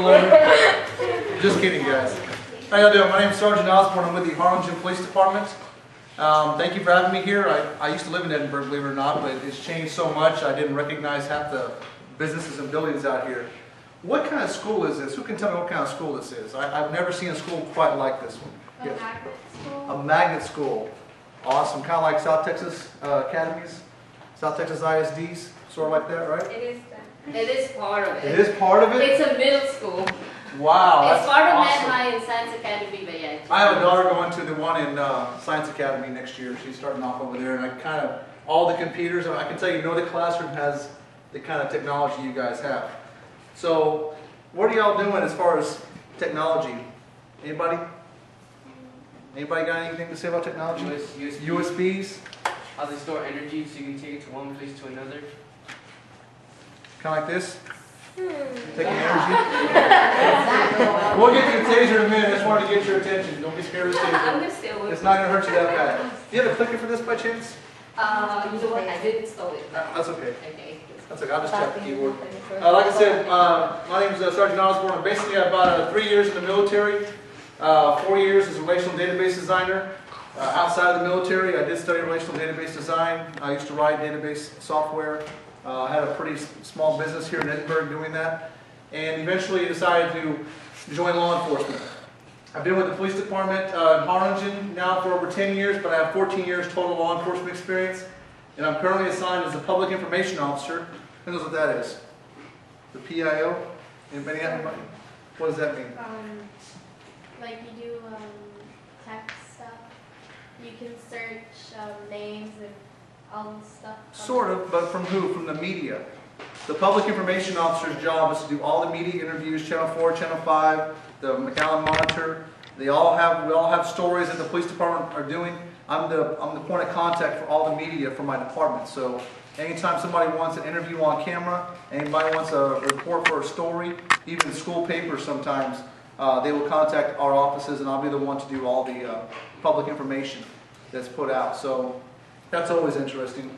Just kidding, guys. How y'all doing? My name is Sergeant Osborne. I'm with the Harlingen Police Department. Thank you for having me here. I used to live in Edinburgh, believe it or not, but it's changed so much I didn't recognize half the businesses and buildings out here. What kind of school is this? Who can tell me what kind of school this is? I've never seen a school quite like this one. A magnet school. A magnet school. Awesome. Kind of like South Texas academies, South Texas ISDs, sort of like that, right? It is that. It is part of it. It is part of it? It's a middle school. Wow, It's that's part of awesome. Med High and Science Academy, but yeah. I have a daughter going to the one in Science Academy next year. She's starting off over there, and I kind of, all the computers, I can tell you, no, the classroom has the kind of technology you guys have. So, what are y'all doing as far as technology? Anybody? Anybody got anything to say about technology? USBs? How they store energy so you can take it to one place to another. Kind of like this? Taking energy? We'll get to the taser in a minute. I just wanted to get your attention. Don't be scared of the I'm taser. gonna steal it. It's not going to hurt you that bad. Do you have a clicker for this by chance? You know what? I did install it. That's okay. Okay. That's okay. I'll just check the keyboard. Like I said, my name is Sergeant Osborne. I'm basically about 3 years in the military, 4 years as a relational database designer. Outside of the military, I did study relational database design. I used to write database software. I had a pretty small business here in Edinburgh doing that, and eventually decided to join law enforcement. I've been with the police department in Harlingen now for over 10 years, but I have 14 years total law enforcement experience, and I'm currently assigned as a public information officer. Who knows what that is? The PIO? Anybody have anybody? What does that mean? Like you do text stuff. You can search names and all this stuff. Sort of, but from who? From the media. The public information officer's job is to do all the media interviews, Channel 4, Channel 5, the McAllen Monitor. We all have stories that the police department are doing. I'm the point of contact for all the media for my department. So anytime somebody wants an interview on camera, anybody wants a report for a story, even school papers sometimes, they will contact our offices, and I'll be the one to do all the public information that's put out. So that's always interesting.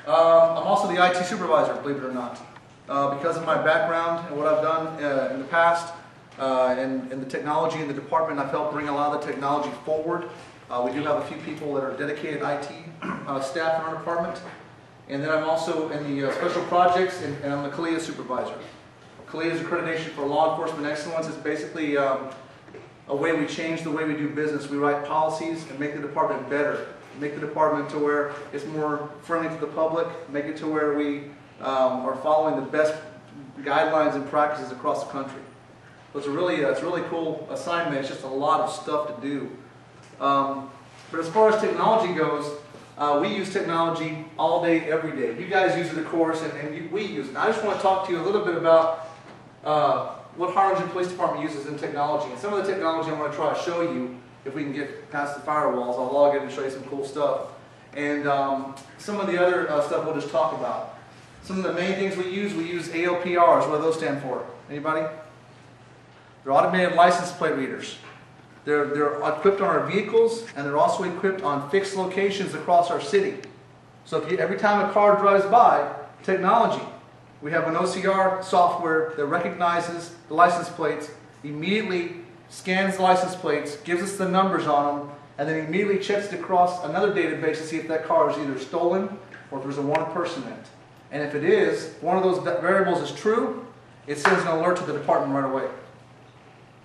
I'm also the IT supervisor, believe it or not. Because of my background and what I've done in the past, and the technology in the department, I've helped bring a lot of the technology forward. We do have a few people that are dedicated IT staff in our department. And then I'm also in the special projects, and I'm the CALEA supervisor. CALEA's accreditation for law enforcement excellence is basically a way we change the way we do business. We write policies and make the department better. Make the department to where it's more friendly to the public, make it to where we are following the best guidelines and practices across the country. So it's a really cool assignment. It's just a lot of stuff to do. But as far as technology goes, we use technology all day, every day. You guys use it, of course, and we use it. I just want to talk to you a little bit about what Harlingen Police Department uses in technology. And some of the technology I'm going to try to show you. If we can get past the firewalls, I'll log in and show you some cool stuff. And some of the other stuff we'll just talk about. Some of the main things we use ALPRs. What do those stand for? Anybody? They're automated license plate readers. They're equipped on our vehicles, and they're also equipped on fixed locations across our city. So every time a car drives by, technology. We have an OCR software that recognizes the license plates, immediately scans the license plates, gives us the numbers on them, and then immediately checks it across another database to see if that car is either stolen or if there's a wanted person in it. And if it is, one of those variables is true, it sends an alert to the department right away.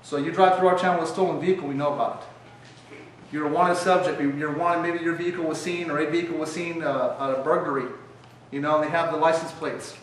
So you drive through our town with a stolen vehicle, we know about it. You're a wanted subject, you're wanted, maybe your vehicle was seen, or a vehicle was seen at a burglary. You know, they have the license plates.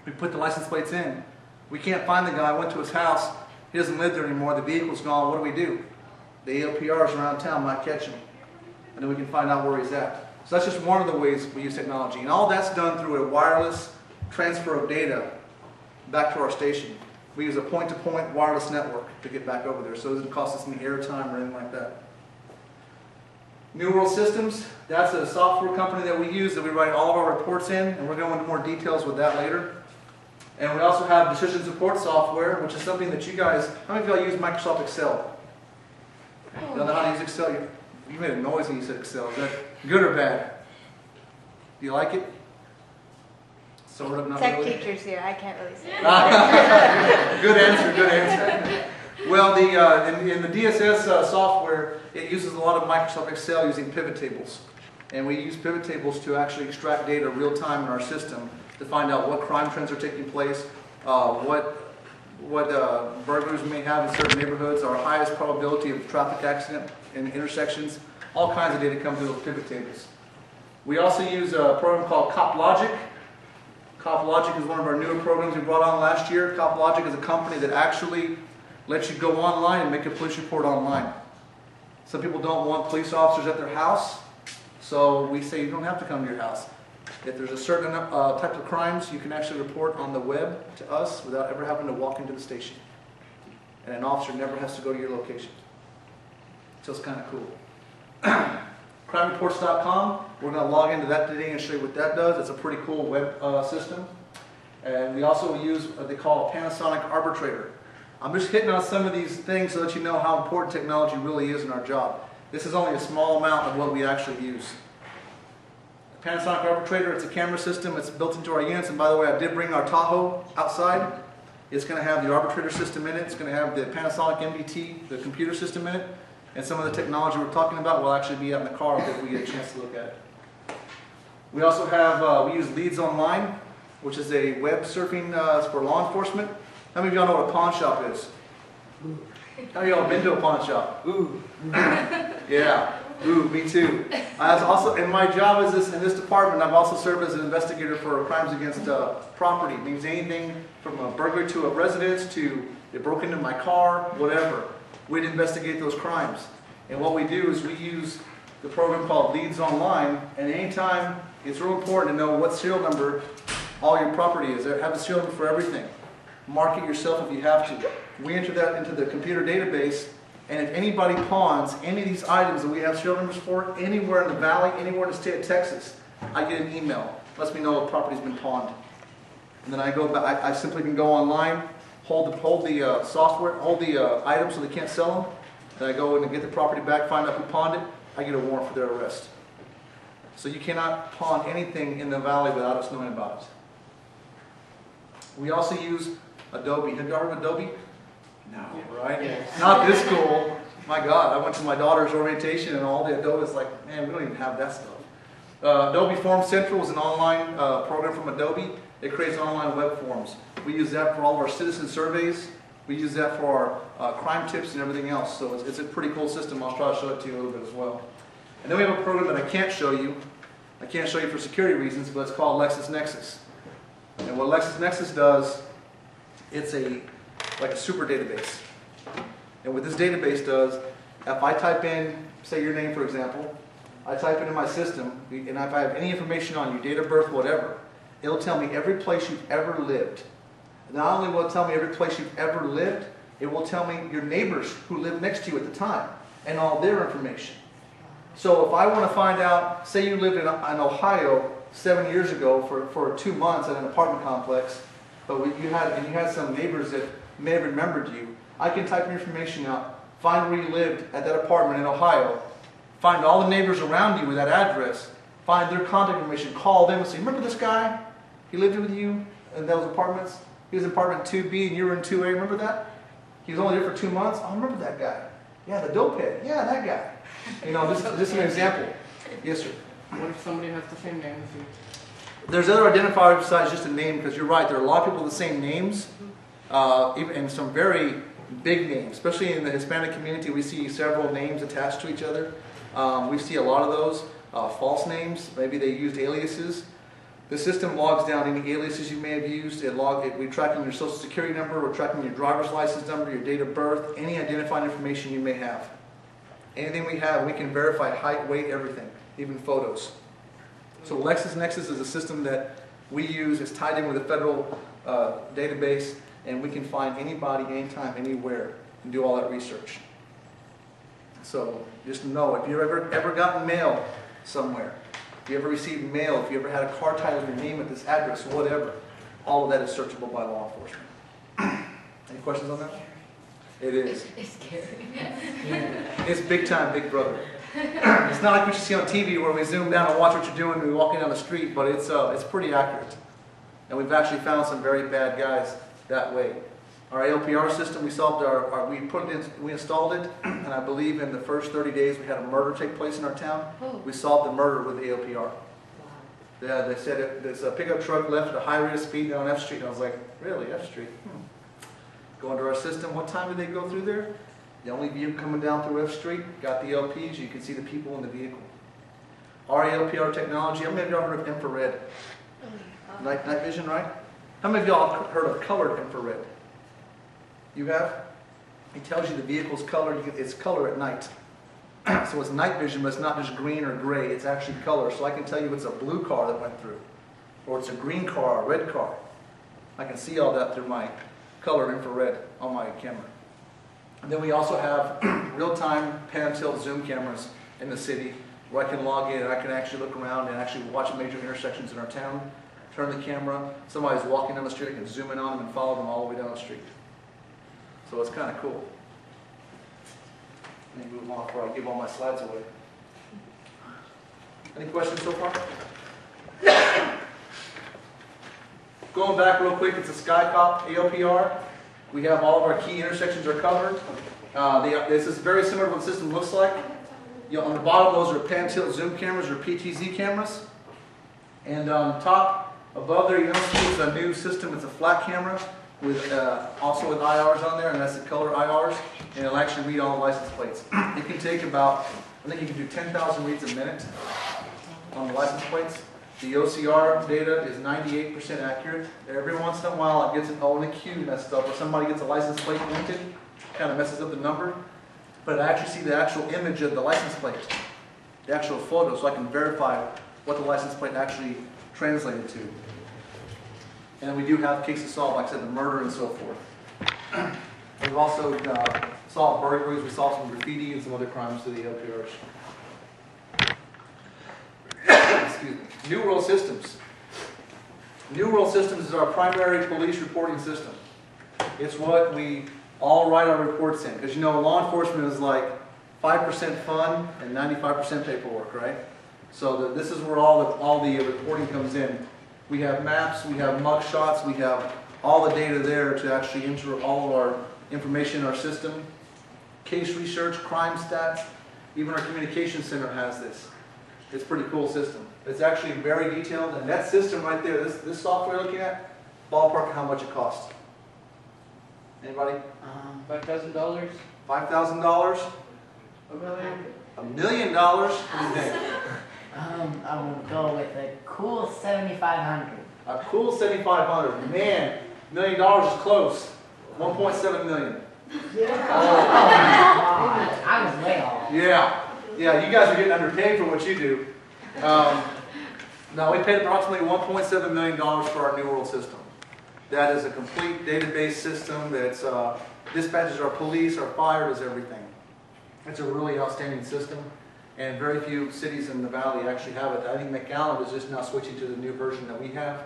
We put the license plates in. We can't find the guy, I went to his house, he doesn't live there anymore, the vehicle's gone, what do? The ALPRs around town might catch him. And then we can find out where he's at. So that's just one of the ways we use technology. And all that's done through a wireless transfer of data back to our station. We use a point-to-point wireless network to get back over there, so it doesn't cost us any airtime or anything like that. New World Systems, that's a software company that we use that we write all of our reports in, and we're going into more details with that later. And we also have decision support software, which is something that you guys, how many of y'all use Microsoft Excel? You know how to use Excel? You made a noise when you said Excel. Is that good or bad? Do you like it? Sort of, not Tech really. teachers here, I can't really say. Good answer, good answer. Well, in the DSS software, it uses a lot of Microsoft Excel using pivot tables. And we use pivot tables to actually extract data real time in our system to find out what crime trends are taking place, what burglars may have in certain neighborhoods, our highest probability of traffic accident in intersections. All kinds of data come through those pivot tables. We also use a program called CopLogic. CopLogic is one of our newer programs we brought on last year. CopLogic is a company that actually lets you go online and make a police report online. Some people don't want police officers at their house, so we say you don't have to come to your house. If there's a certain type of crimes, you can actually report on the web to us without ever having to walk into the station. And an officer never has to go to your location. So it's kind of cool. CrimeReports.com, we're going to log into that today and show you what that does. It's a pretty cool web system. And we also use what they call a Panasonic Arbitrator. I'm just hitting on some of these things so that you know how important technology really is in our job. This is only a small amount of what we actually use. The Panasonic Arbitrator, it's a camera system. It's built into our units. And by the way, I did bring our Tahoe outside. It's going to have the Arbitrator system in it. It's going to have the Panasonic MDT, the computer system in it. And some of the technology we're talking about will actually be out in the car if we get a chance to look at it. We also have, we use Leads Online, which is a web surfing for law enforcement. How many of y'all know what a pawn shop is? How many of y'all have been to a pawn shop? Ooh. Yeah. Ooh, me too. Also, and my job is in this department, I've also served as an investigator for crimes against property. It means anything from a burglary to a residence to they broke into my car, whatever. We'd investigate those crimes. And what we do is we use the program called Leads Online, and anytime, it's real important to know what serial number all your property is. Have a serial number for everything. Mark it yourself if you have to. We enter that into the computer database, and if anybody pawns any of these items that we have serial numbers for, anywhere in the valley, anywhere in the state of Texas, I get an email. Lets me know a property's been pawned. And then I go back, I simply can go online, hold the software, hold the items so they can't sell them. Then I go in and get the property back, find out who pawned it. I get a warrant for their arrest. So you cannot pawn anything in the valley without us knowing about it. We also use Adobe. Have you heard of Adobe? No, right? Yes. Not this cool. My God, I went to my daughter's orientation and all the Adobe is like, man, we don't even have that stuff. Adobe Form Central is an online program from Adobe. It creates online web forms. We use that for all of our citizen surveys. We use that for our crime tips and everything else. So it's a pretty cool system. I'll try to show it to you a little bit as well. And then we have a program that I can't show you. I can't show you for security reasons, but it's called LexisNexis. And what LexisNexis does, it's like a super database. And what this database does, if I type in, say your name for example, I type it in my system, and if I have any information on you, date of birth, whatever, it'll tell me every place you've ever lived. Not only will it tell me every place you've ever lived, it will tell me your neighbors who lived next to you at the time, and all their information. So if I want to find out, say you lived in Ohio 7 years ago for 2 months at an apartment complex, but you had some neighbors that may have remembered you, I can type your information out, find where you lived at that apartment in Ohio, find all the neighbors around you with that address, find their contact information, call them and say, remember this guy? He lived with you in those apartments? He was in apartment 2B and you were in 2A, remember that? He was only there for 2 months? Oh, I remember that guy. Yeah, the dope head. Yeah, that guy. You know, just an example. Yes, sir. What if somebody has the same name as you? There's other identifiers besides just a name, because you're right, there are a lot of people with the same names, and some very big names. Especially in the Hispanic community, we see several names attached to each other. We see a lot of those false names. Maybe they used aliases. The system logs down any aliases you may have used. We're tracking your social security number, we're tracking your driver's license number, your date of birth, any identifying information you may have. Anything we have, we can verify height, weight, everything, even photos. So LexisNexis is a system that we use. It's tied in with a federal database, and we can find anybody, anytime, anywhere, and do all that research. So just know, if you've ever gotten mail somewhere, if you ever received mail, if you ever had a car title with your name at this address, whatever, all of that is searchable by law enforcement. Any questions on that? It is. It's scary. It's big time, big brother. It's not like what you see on TV where we zoom down and watch what you're doing when we walk down the street, but it's pretty accurate. And we've actually found some very bad guys that way. Our ALPR system, we solved we installed it, and I believe in the first 30 days we had a murder take place in our town. We solved the murder with ALPR. Yeah, they said there's a pickup truck left at a high rate of speed down F Street. And I was like, really, F Street? Go into our system. What time did they go through there? The only vehicle coming down through F Street got the LPs. You can see the people in the vehicle. Our ALPR technology, how many of y'all heard of infrared? Night vision, right? How many of y'all have heard of colored infrared? You have? It tells you the vehicle's color. It's color at night. So it's night vision, but it's not just green or gray. It's actually color. So I can tell you it's a blue car that went through, or it's a green car, a red car. I can see all that through my color infrared on my camera. And then we also have real-time pan and tilt zoom cameras in the city where I can log in and I can actually look around and actually watch major intersections in our town, turn the camera, somebody's walking down the street, I can zoom in on them and follow them all the way down the street. So it's kind of cool. Let me move on before I give all my slides away. Any questions so far? Going back real quick, it's a SkyCop ALPR. We have all of our key intersections are covered. This is very similar to what the system looks like. On the bottom, those are pan tilt zoom cameras or PTZ cameras. And on top, above there, you don't see it's a new system. It's a flat camera with also with IRs on there, and that's the color IRs. And it'll actually read all the license plates. It can take about, I think you can do 10,000 reads a minute on the license plates. The OCR data is 98% accurate. Every once in a while it gets an O and a Q messed up, or somebody gets a license plate printed, kind of messes up the number. But I actually see the actual image of the license plate, the actual photo, so I can verify what the license plate actually translated to. And we do have cases solved, like I said, the murder and so forth. We've also solved burglaries, we solved some graffiti and some other crimes through the LPRs. Excuse me. New World Systems. New World Systems is our primary police reporting system. It's what we all write our reports in. Because you know, law enforcement is like 5% fun and 95% paperwork, right? So this is where all the reporting comes in. We have maps, we have mug shots, we have all the data there to actually enter all of our information in our system. Case research, crime stats, even our communication center has this. It's a pretty cool system. It's actually very detailed, and that system right there, this software you're looking at, ballpark how much it costs. Anybody? $5,000. $5,000? $1 million. $1 million? What do you think? I will go with a cool 7,500. A cool 7,500. Man, $1 million is close. 1.7 million. Yeah. Oh, I was way off. Yeah, you guys are getting underpaid for what you do. No, we paid approximately $1.7 million for our New World system. That is a complete database system that dispatches our police, our fire, does everything. It's a really outstanding system, and very few cities in the valley actually have it. I think McAllen is just now switching to the new version that we have,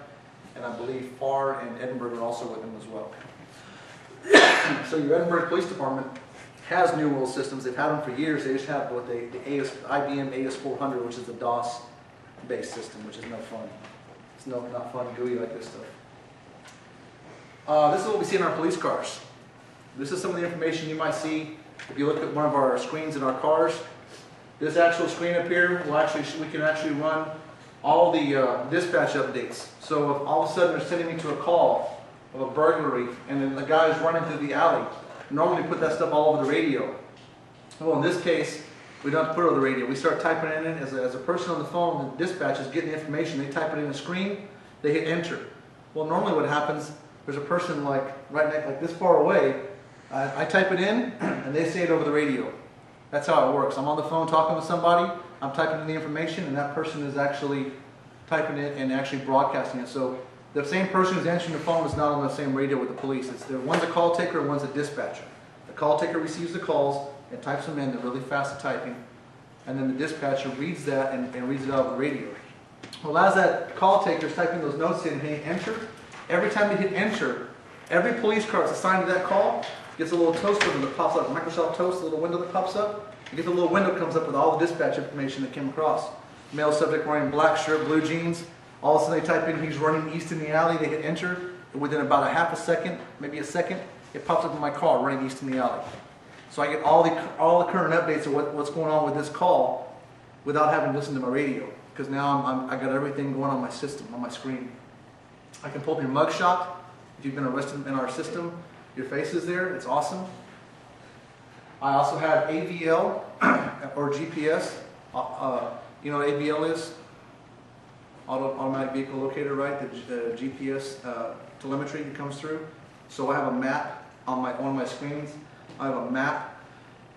and I believe Farr and Edinburgh are also with them as well. So your Edinburgh Police Department has New World systems. They've had them for years. They just have what the IBM AS400, which is a DOS-based system, which is no fun. It's not fun, gooey like this stuff. This is what we see in our police cars. This is some of the information you might see if you look at one of our screens in our cars. This actual screen up here, we can actually run all the dispatch updates. So if all of a sudden they're sending me to a call of a burglary, and then the guy's running through the alley, normally put that stuff all over the radio. Well, in this case, we don't have to put it over the radio. We start typing it in as a person on the phone. The dispatch is getting the information. They type it in the screen. They hit enter. Well, normally what happens, there's a person like right next, like this far away. I type it in, and they say it over the radio. That's how it works. I'm on the phone talking with somebody. I'm typing in the information, and that person is actually typing it and actually broadcasting it. So the same person who's answering the phone is not on the same radio with the police. One's a call taker and one's a dispatcher. The call taker receives the calls and types them in. They're really fast at typing. And then the dispatcher reads that and reads it out of the radio. Well, as that call taker is typing those notes in and hitting enter, every time they hit enter, every police car that's assigned to that call gets a little toaster that pops up. Microsoft Toast, a little window that pops up. You get the little window that comes up with all the dispatch information that came across. Male subject wearing black shirt, blue jeans. All of a sudden they type in he's running east in the alley, they hit enter. Within about a half a second, maybe a second, it pops up in my car running east in the alley. So I get all the current updates of what's going on with this call without having to listen to my radio. Because now I got everything going on my system, on my screen. I can pull up your mugshot. If you've been arrested in our system, your face is there. It's awesome. I also have AVL or GPS. You know what AVL is? Automatic Vehicle Locator, right? The GPS telemetry that comes through. So I have a map on one of my screens. I have a map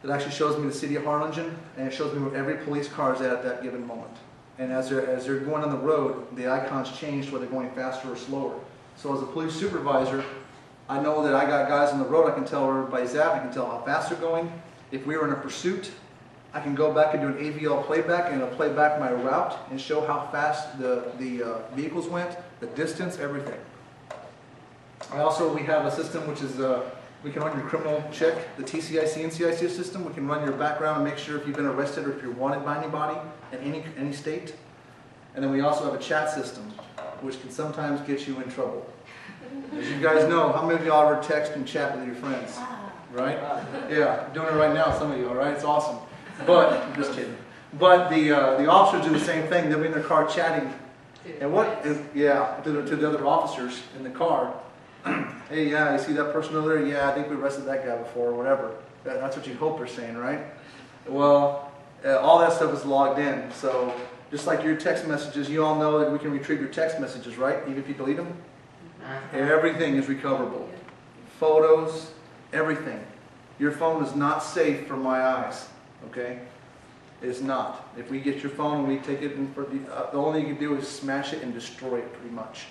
that actually shows me the city of Harlingen, and it shows me where every police car is at that given moment. And as they're going on the road, the icons change whether they're going faster or slower. So as a police supervisor, I know that I got guys on the road. I can tell where everybody's at. I can tell how fast they're going. If we were in a pursuit, I can go back and do an AVL playback, and it'll play back my route and show how fast the vehicles went, the distance, everything. We have a system which is we can run your criminal check, the TCIC, NCIC system. We can run your background and make sure if you've been arrested or if you're wanted by anybody in any state. And then we also have a chat system, which can sometimes get you in trouble. As you guys know, how many of y'all ever text and chat with your friends? Right? Yeah, doing it right now, some of you, all right? It's awesome. But, I'm just kidding. But the officers do the same thing. They'll be in their car chatting. And to the other officers in the car. Hey, yeah, you see that person over there? Yeah, I think we arrested that guy before, or whatever. That's what you hope they're saying, right? Well, all that stuff is logged in. So, just like your text messages, you all know that we can retrieve your text messages, right? Even if you delete them. Everything is recoverable. Photos, everything. Your phone is not safe for my eyes, okay? It's not. If we get your phone and we take it in for the only thing you can do is smash it and destroy it pretty much.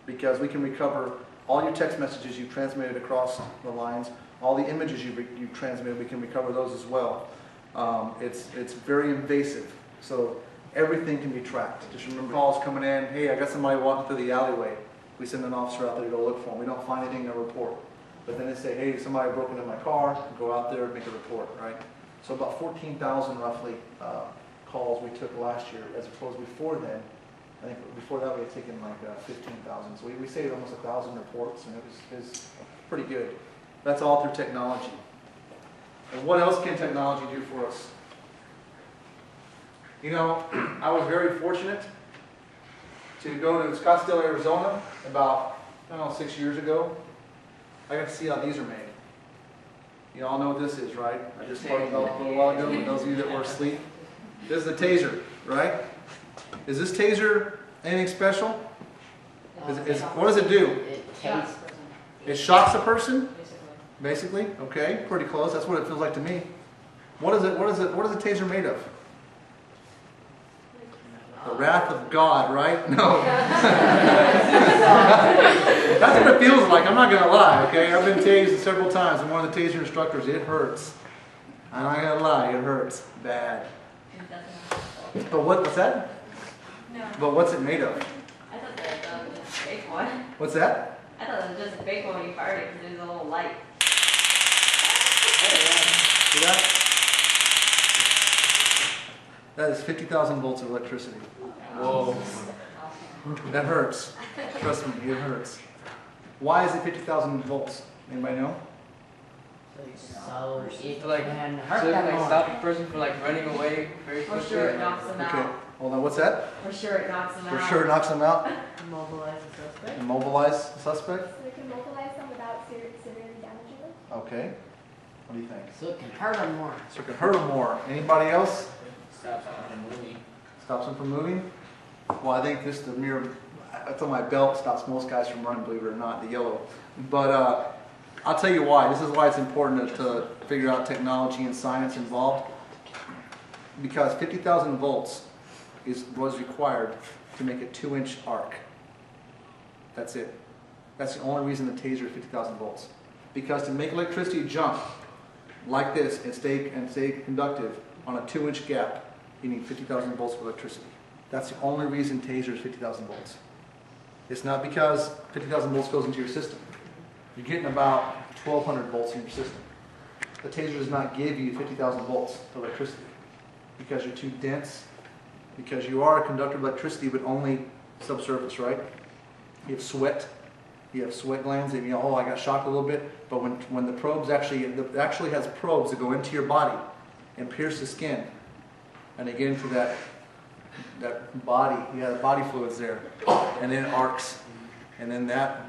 Because we can recover all your text messages you've transmitted across the lines, all the images you've transmitted, we can recover those as well. It's very invasive, so everything can be tracked. Just remember calls coming in, hey, I got somebody walking through the alleyway. We send an officer out there to go look for them. We don't find anything to report. But then they say, hey, somebody broke into my car, go out there and make a report, right? So about 14,000 roughly calls we took last year, as opposed before then. I think before that we had taken like 15,000. So we saved almost 1,000 reports, and it was pretty good. That's all through technology. And what else can technology do for us? You know, I was very fortunate to go to Scottsdale, Arizona about, 6 years ago. I got to see how these are made. You all know what this is, right? I just talked about a little while ago, for those of you that were asleep. This is the taser, right? Is this taser anything special? What does it do? It tastes. It shocks a person? Basically? Okay, pretty close. That's what it feels like to me. What is a taser made of? The wrath of God, right? No. That's what it feels like. I'm not going to lie, okay? I've been tased several times, and one of the taser instructors, it hurts. I'm not going to lie, it hurts bad. But what's that? No. But what's it made of? I thought that was just a fake one. What's that? I thought it was just a fake one when you fired it because there's a little light. See that? That is 50,000 volts of electricity. Whoa. That hurts. Trust me, it hurts. Why is it 50,000 volts? Anybody know? So it Like, can So hurt it them like more. stop a person from like running away very For quickly. sure it knocks them Okay, out. hold on, what's that? For sure it knocks them For out. sure it knocks them out. Immobilize the suspect. Immobilize the suspect? So we can mobilize them without severely damaging them. Okay. What do you think? So it can hurt them more. So it can hurt them more. Anybody else? Stop someone from moving. Stops them from moving? Well, I think this, the mirror, that's on my belt, stops most guys from running, believe it or not, the yellow. But I'll tell you why. This is why it's important to figure out technology and science involved. Because 50,000 volts was required to make a 2-inch arc. That's it. That's the only reason the taser is 50,000 volts. Because to make electricity jump like this and stay conductive on a 2-inch gap, you need 50,000 volts of electricity. That's the only reason taser is 50,000 volts. It's not because 50,000 volts goes into your system. You're getting about 1,200 volts in your system. The taser does not give you 50,000 volts of electricity because you're too dense, because you are a conductor of electricity, but only subsurface, right? You have sweat. You have sweat glands, and you know, oh, I got shocked a little bit. But when the probes it actually has probes that go into your body and pierce the skin, and they get into that body, the body fluids there, and then it arcs, and then that